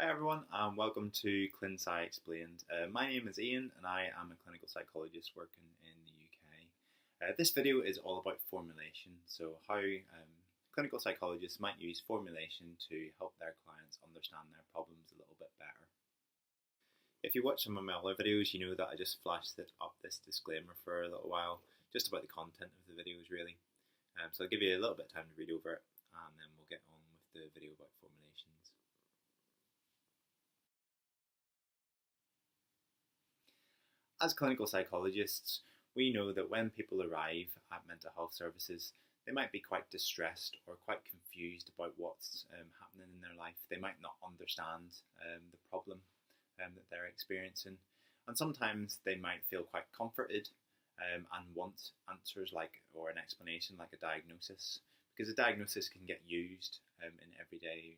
Hi everyone, and welcome to ClinPsyExplained. My name is Ian, and I am a clinical psychologist working in the UK. This video is all about formulation, so how clinical psychologists might use formulation to help their clients understand their problems a little bit better. If you watch some of my other videos, you know that I just flashed up this disclaimer for a little while, just about the content of the videos really. So I'll give you a little bit of time to read over it, and then we'll get on with the video about formulations. As clinical psychologists, we know that when people arrive at mental health services, they might be quite distressed or quite confused about what's happening in their life. They might not understand the problem that they're experiencing. And sometimes they might feel quite comforted and want answers or an explanation like a diagnosis. Because a diagnosis can get used in everyday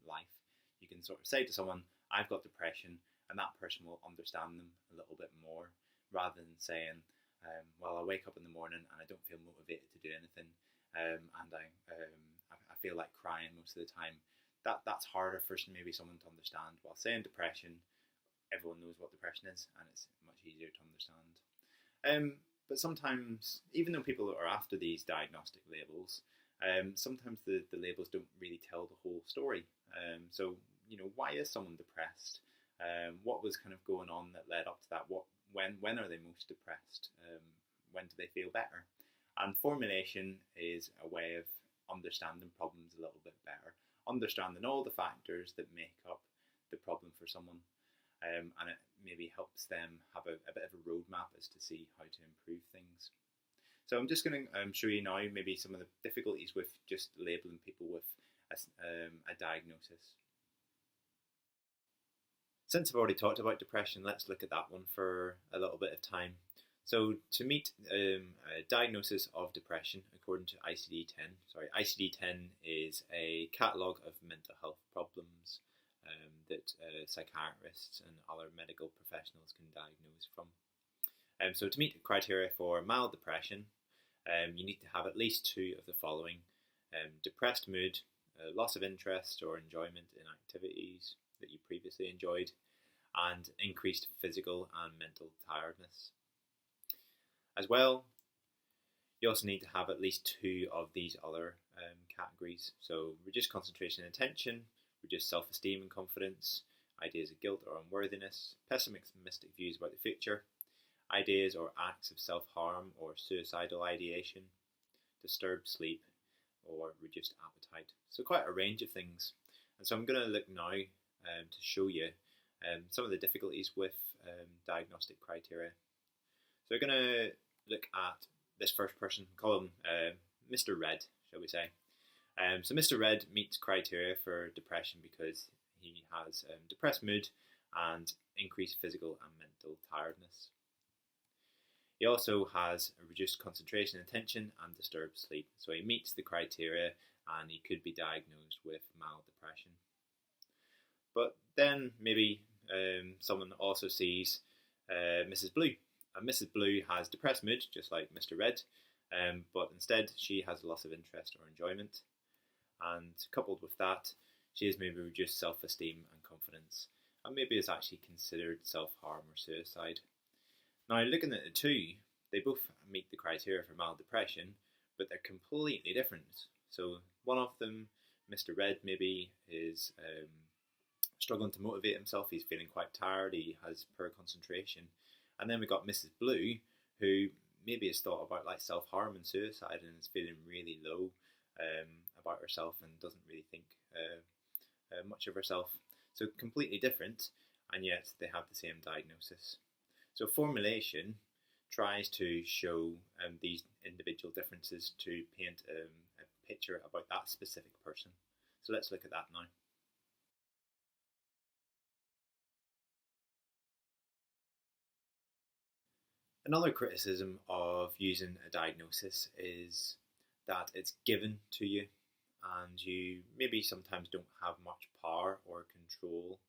life. You can sort of say to someone, I've got depression, and that person will understand them a little bit more, rather than saying, well, I wake up in the morning and I don't feel motivated to do anything, and I feel like crying most of the time. That's harder for maybe someone to understand. While saying depression, everyone knows what depression is, and it's much easier to understand. But sometimes, even though people are after these diagnostic labels, sometimes the labels don't really tell the whole story. So, why is someone depressed? What was kind of going on that led up to that? When are they most depressed? When do they feel better? And formulation is a way of understanding problems a little bit better, understanding all the factors that make up the problem for someone, and it maybe helps them have a bit of a roadmap as to see how to improve things. So I'm just going to show you now maybe some of the difficulties with just labelling people with a diagnosis. Since I've already talked about depression, let's look at that one for a little bit of time. So to meet a diagnosis of depression according to ICD-10, ICD-10 is a catalogue of mental health problems that psychiatrists and other medical professionals can diagnose from. So to meet the criteria for mild depression, you need to have at least two of the following: depressed mood, loss of interest or enjoyment in activities that you previously enjoyed, and increased physical and mental tiredness. As well, you also need to have at least two of these other categories. So reduced concentration and attention, reduced self-esteem and confidence, ideas of guilt or unworthiness, pessimistic views about the future, ideas or acts of self-harm or suicidal ideation, disturbed sleep, or reduced appetite. So quite a range of things. And so I'm going to look now to show you some of the difficulties with diagnostic criteria. So we're going to look at this first person, call him Mr. Red, shall we say. So Mr. Red meets criteria for depression because he has depressed mood and increased physical and mental tiredness. He also has a reduced concentration and attention and disturbed sleep. So he meets the criteria and he could be diagnosed with mild depression. But then maybe someone also sees Mrs. Blue. And Mrs. Blue has depressed mood, just like Mr. Red, but instead she has a loss of interest or enjoyment. And coupled with that, she has maybe reduced self-esteem and confidence, and maybe is actually considered self-harm or suicide. Now, looking at the two, they both meet the criteria for mild depression, but they're completely different. So one of them, Mr. Red, maybe is struggling to motivate himself. He's feeling quite tired. He has poor concentration. And then we've got Mrs. Blue, who maybe has thought about self-harm and suicide and is feeling really low about herself and doesn't really think much of herself. So completely different, and yet they have the same diagnosis. So formulation tries to show these individual differences to paint a picture about that specific person. So let's look at that now. Another criticism of using a diagnosis is that it's given to you and you maybe sometimes don't have much power or control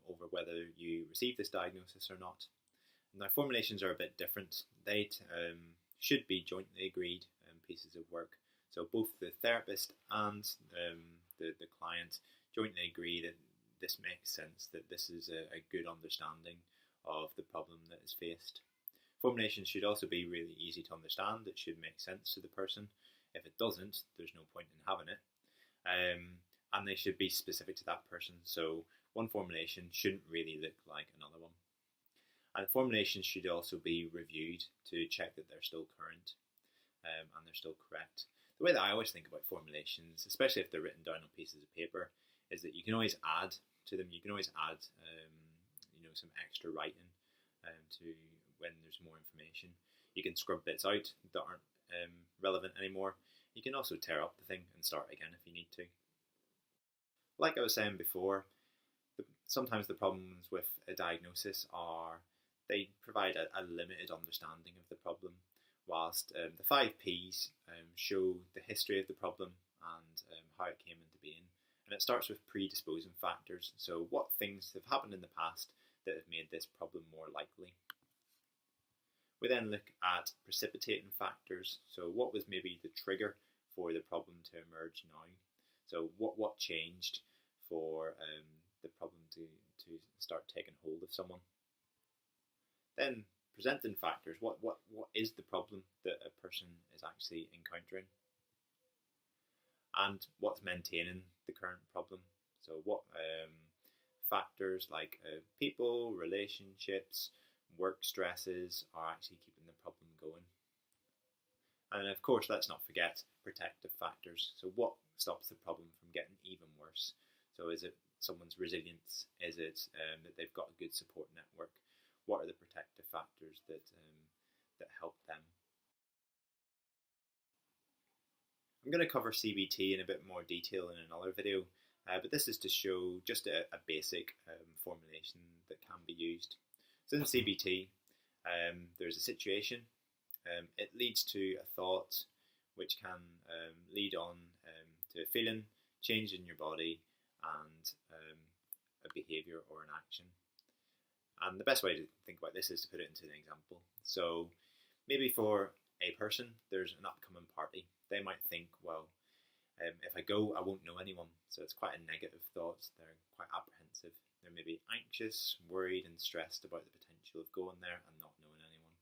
over whether you receive this diagnosis or not. Now, formulations are a bit different. They should be jointly agreed pieces of work. So both the therapist and the client jointly agree that this makes sense, that this is a good understanding of the problem that is faced. Formulations should also be really easy to understand. It should make sense to the person. If it doesn't, there's no point in having it. And they should be specific to that person. So one formulation shouldn't really look like another one. And formulations should also be reviewed to check that they're still current and they're still correct. The way that I always think about formulations, especially if they're written down on pieces of paper, is that you can always add to them. You can always add, some extra writing to when there's more information. You can scrub bits out that aren't relevant anymore. You can also tear up the thing and start again if you need to. Like I was saying before, sometimes the problems with a diagnosis are they provide a limited understanding of the problem, whilst the 5 Ps show the history of the problem and how it came into being. And it starts with predisposing factors, so what things have happened in the past that have made this problem more likely. We then look at precipitating factors, so what was maybe the trigger for the problem to emerge now. So what changed for the problem to start taking hold of someone. Then presenting factors, what is the problem that a person is actually encountering, and what's maintaining the current problem. So what factors like people, relationships, work stresses are actually keeping the problem going. And of course, let's not forget protective factors. So what stops the problem from getting even worse? So is it someone's resilience? Is it that they've got a good support network? What are the protective factors that help them? I'm going to cover CBT in a bit more detail in another video, but this is to show just a basic formulation that can be used. So in CBT, there's a situation. It leads to a thought, which can lead on to a feeling, change in your body, and a behaviour or an action. And the best way to think about this is to put it into an example. So maybe for a person, there's an upcoming party. They might think, well, if I go, I won't know anyone. So it's quite a negative thought. They're quite apprehensive. They're maybe anxious, worried and stressed about the potential of going there and not knowing anyone.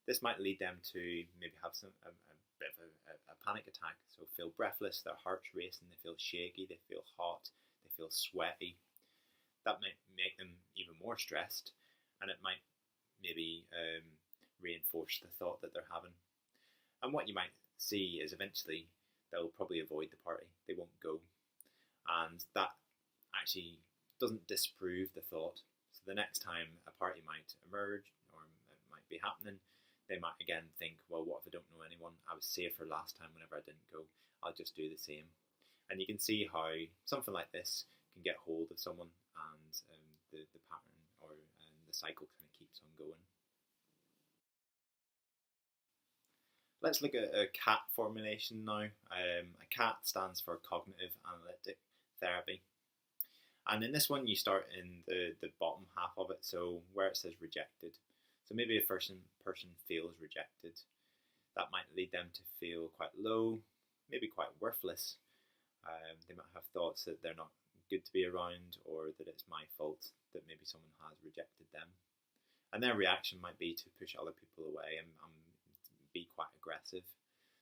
This might lead them to maybe have a bit of a panic attack. So feel breathless, their heart's racing, they feel shaky, they feel hot, they feel sweaty. That might make them even more stressed, and it might maybe reinforce the thought that they're having. And what you might see is eventually they'll probably avoid the party. They won't go. And that actually doesn't disprove the thought. So the next time a party might emerge or it might be happening, they might again think, well, what if I don't know anyone? I was safer last time whenever I didn't go. I'll just do the same. And you can see how something like this can get hold of someone, and the pattern or the cycle kind of keeps on going. Let's look at a CAT formulation now. A CAT stands for Cognitive Analytic Therapy. And in this one, you start in the bottom half of it, so where it says rejected. So maybe a person feels rejected. That might lead them to feel quite low, maybe quite worthless. They might have thoughts that they're not good to be around, or that it's my fault that maybe someone has rejected them. And their reaction might be to push other people away and be quite aggressive,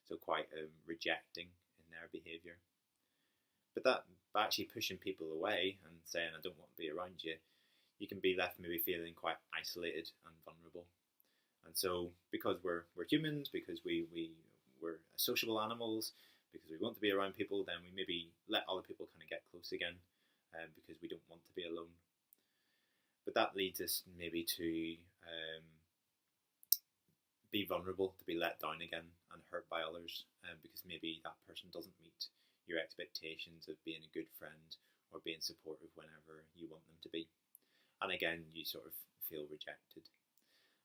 so quite rejecting in their behaviour. But that, by actually pushing people away and saying, I don't want to be around you, you can be left maybe feeling quite isolated and vulnerable. And so, because we're humans, because we're sociable animals, because we want to be around people, then we maybe let other people kind of get close again, because we don't want to be alone. But that leads us maybe to be vulnerable, to be let down again and hurt by others, because maybe that person doesn't meet your expectations of being a good friend or being supportive whenever you want them to be. And again, you sort of feel rejected.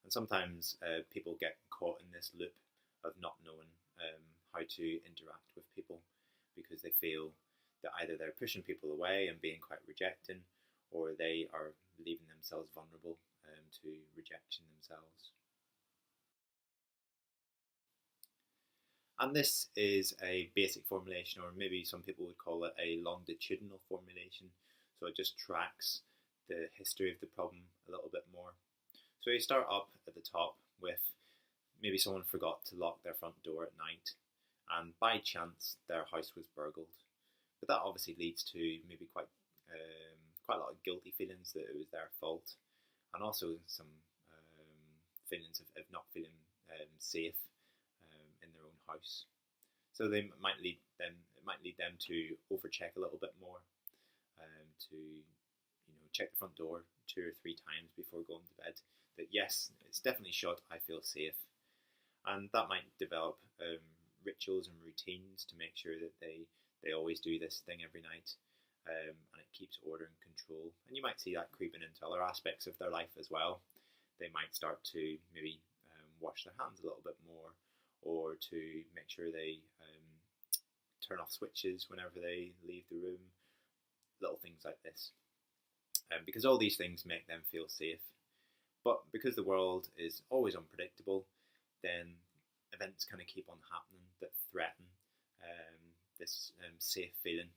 And sometimes people get caught in this loop of not knowing how to interact with people, because they feel that either they're pushing people away and being quite rejecting, or they are leaving themselves vulnerable to rejection themselves. And this is a basic formulation, or maybe some people would call it a longitudinal formulation. So it just tracks the history of the problem a little bit more. So you start up at the top with maybe someone forgot to lock their front door at night, and by chance their house was burgled. But that obviously leads to maybe quite a lot of guilty feelings that it was their fault, and also some feelings of not feeling safe in their own house. So it might lead them to overcheck a little bit more, to check the front door 2 or 3 times before going to bed. That yes, it's definitely shut. I feel safe, and that might develop rituals and routines to make sure that they always do this thing every night, and it keeps order and control. And you might see that creeping into other aspects of their life as well. They might start to maybe wash their hands a little bit more, or to make sure they turn off switches whenever they leave the room, little things like this. Because all these things make them feel safe. But because the world is always unpredictable, then events kind of keep on happening that threaten this safe feeling.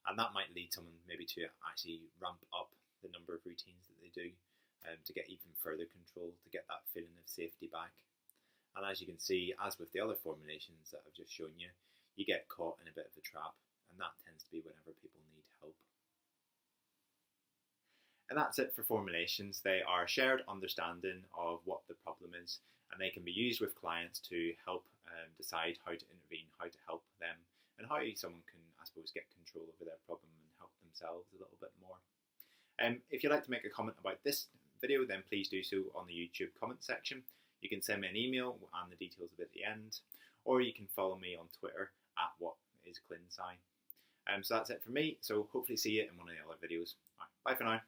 And that might lead someone maybe to actually ramp up the number of routines that they do to get even further control, to get that feeling of safety back. And as you can see, as with the other formulations that I've just shown you, you get caught in a bit of a trap, and that tends to be whenever people need help. And that's it for formulations. They are a shared understanding of what the problem is, and they can be used with clients to help decide how to intervene, how to help them, and how someone can, I suppose, get control over their problem and help themselves a little bit more. If you'd like to make a comment about this video, then please do so on the YouTube comment section. You can send me an email and the details of it at the end, or you can follow me on Twitter at @whatisclinpsy. So that's it from me. So hopefully see you in one of the other videos. All right, bye for now.